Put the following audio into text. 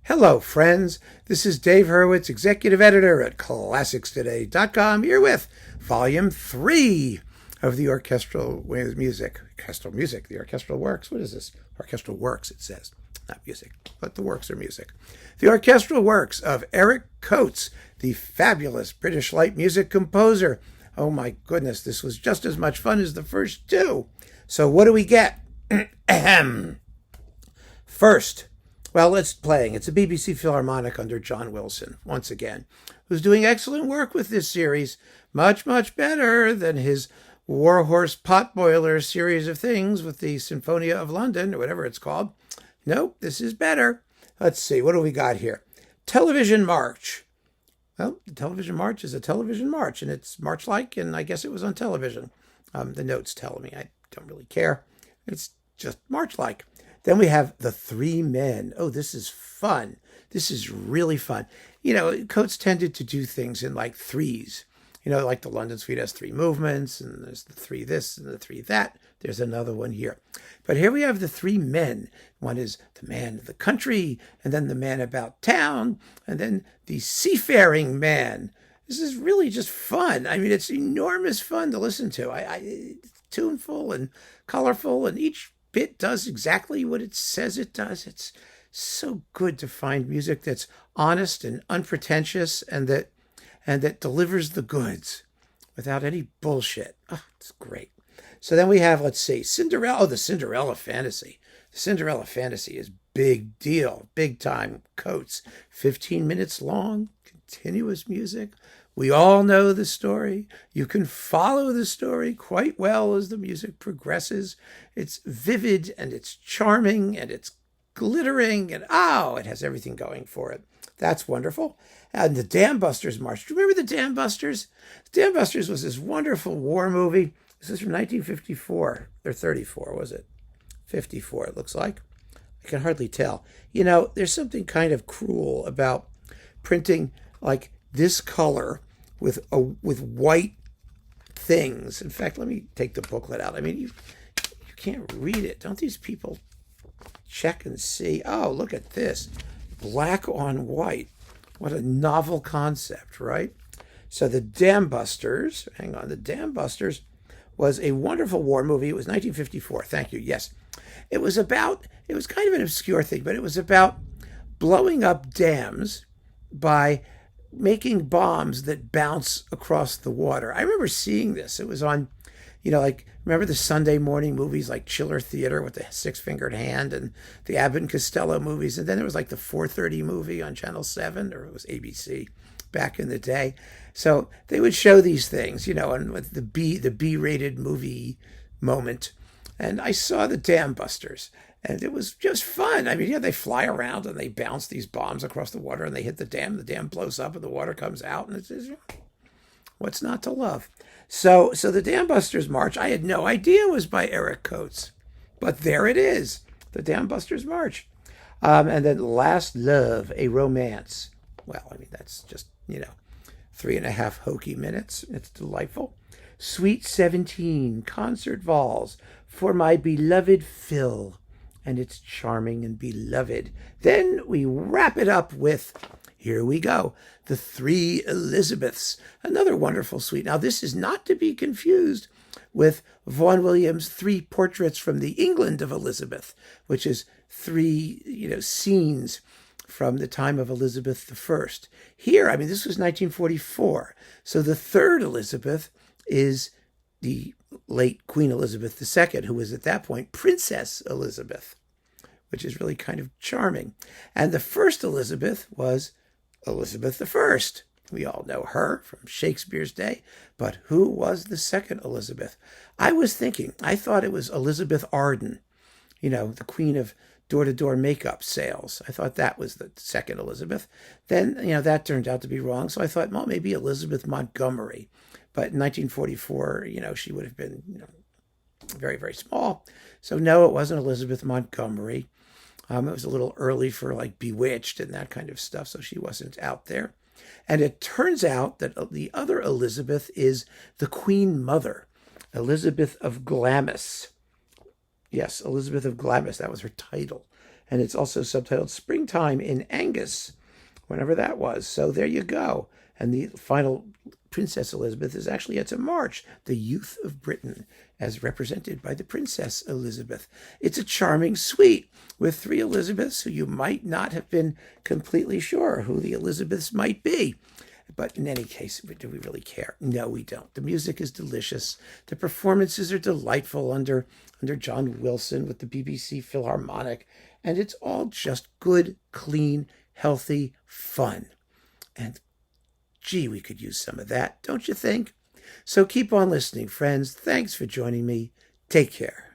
Hello, friends. This is Dave Hurwitz, executive editor at ClassicsToday.com, here with Volume 3 of the Orchestral Music. The Orchestral Works. What is this? Orchestral Works, it says. Not music, but the works are music. The Orchestral Works of Eric Coates, the fabulous British light music composer. Oh my goodness, this was just as much fun as the first two. So what do we get? First, well, it's playing. It's a BBC Philharmonic under John Wilson, once again, who's doing excellent work with this series. Much, much better than his Warhorse Potboiler series of things with the Sinfonia of London, or whatever it's called. Nope, this is better. Let's see, what do we got here? Television March. Well, the Television March is a television march, and it's march-like, and I guess it was on television. The notes tell me. I don't really care. It's just march-like. Then we have The Three Men. Oh, this is fun. This is really fun. You know, Coates tended to do things in like threes. You know, like the London Suite has three movements, and there's the three this and the three that. There's another one here. But here we have The Three Men. One is the man of the country, and then the man about town, and then the seafaring man. This is really just fun. I mean, it's enormous fun to listen to. It's tuneful and colorful, and each bit does exactly what it says it does. It's so good to find music that's honest and unpretentious and that delivers the goods without any bullshit. Oh, it's great. So then we have, let's see, Cinderella. Oh, the Cinderella Fantasy. The Cinderella Fantasy is big deal, big time. Coates, 15 minutes long, continuous music. We all know the story. You can follow the story quite well as the music progresses. It's vivid and it's charming and it's glittering and it has everything going for it. That's wonderful. And the Dam Busters March. Do you remember the Dam Busters? The Dam Busters was this wonderful war movie. This is from 1954 or 34, was it? 54, it looks like. I can hardly tell. You know, there's something kind of cruel about printing like this color with white things. In fact, let me take the booklet out. I mean, you can't read it. Don't these people check and see? Oh, look at this. Black on white. What a novel concept, right? So the Dam Busters, the Dam Busters was a wonderful war movie. It was 1954. Thank you. Yes. It was kind of an obscure thing, but it was about blowing up dams by making bombs that bounce across the water. I remember seeing this. It was on, remember the Sunday morning movies like Chiller Theater with the six-fingered hand and the Abbott and Costello movies. And then there was like the 4:30 movie on Channel 7, or it was ABC back in the day. So they would show these things, and with the B-rated movie moment. And I saw the Dam Busters, and it was just fun. I mean, they fly around and they bounce these bombs across the water and they hit the dam blows up and the water comes out, and it's what's not to love? So the Dam Busters March, I had no idea was by Eric Coates, but there it is, the Dam Busters March. And then Last Love, a Romance. Well, I mean, that's just, 3.5 hokey minutes. It's delightful. Suite 17, Concert Vols for my beloved Phil. And it's charming and beloved. Then we wrap it up with, here we go, The Three Elizabeths, another wonderful suite. Now, this is not to be confused with Vaughan Williams' Three Portraits from the England of Elizabeth, which is three, scenes from the time of Elizabeth I. Here, I mean, this was 1944. So the third Elizabeth is the late Queen Elizabeth II, who was at that point Princess Elizabeth, which is really kind of charming. And the first Elizabeth was Elizabeth I. We all know her from Shakespeare's day. But who was the second Elizabeth? I thought it was Elizabeth Arden, the queen of door-to-door makeup sales. I thought that was the second Elizabeth. Then, that turned out to be wrong. So I thought, well, maybe Elizabeth Montgomery. But in 1944, she would have been, very, very small. So no, it wasn't Elizabeth Montgomery. It was a little early for like Bewitched and that kind of stuff. So she wasn't out there. And it turns out that the other Elizabeth is the Queen Mother, Elizabeth of Glamis. Yes, Elizabeth of Glamis, that was her title. And it's also subtitled Springtime in Angus, whenever that was. So there you go. And the final Princess Elizabeth is actually, it's a march, the youth of Britain, as represented by the Princess Elizabeth. It's a charming suite with three Elizabeths who you might not have been completely sure who the Elizabeths might be. But in any case, do we really care? No, we don't. The music is delicious. The performances are delightful under John Wilson with the BBC Philharmonic. And it's all just good, clean, healthy fun. And gee, we could use some of that, don't you think? So keep on listening, friends. Thanks for joining me. Take care.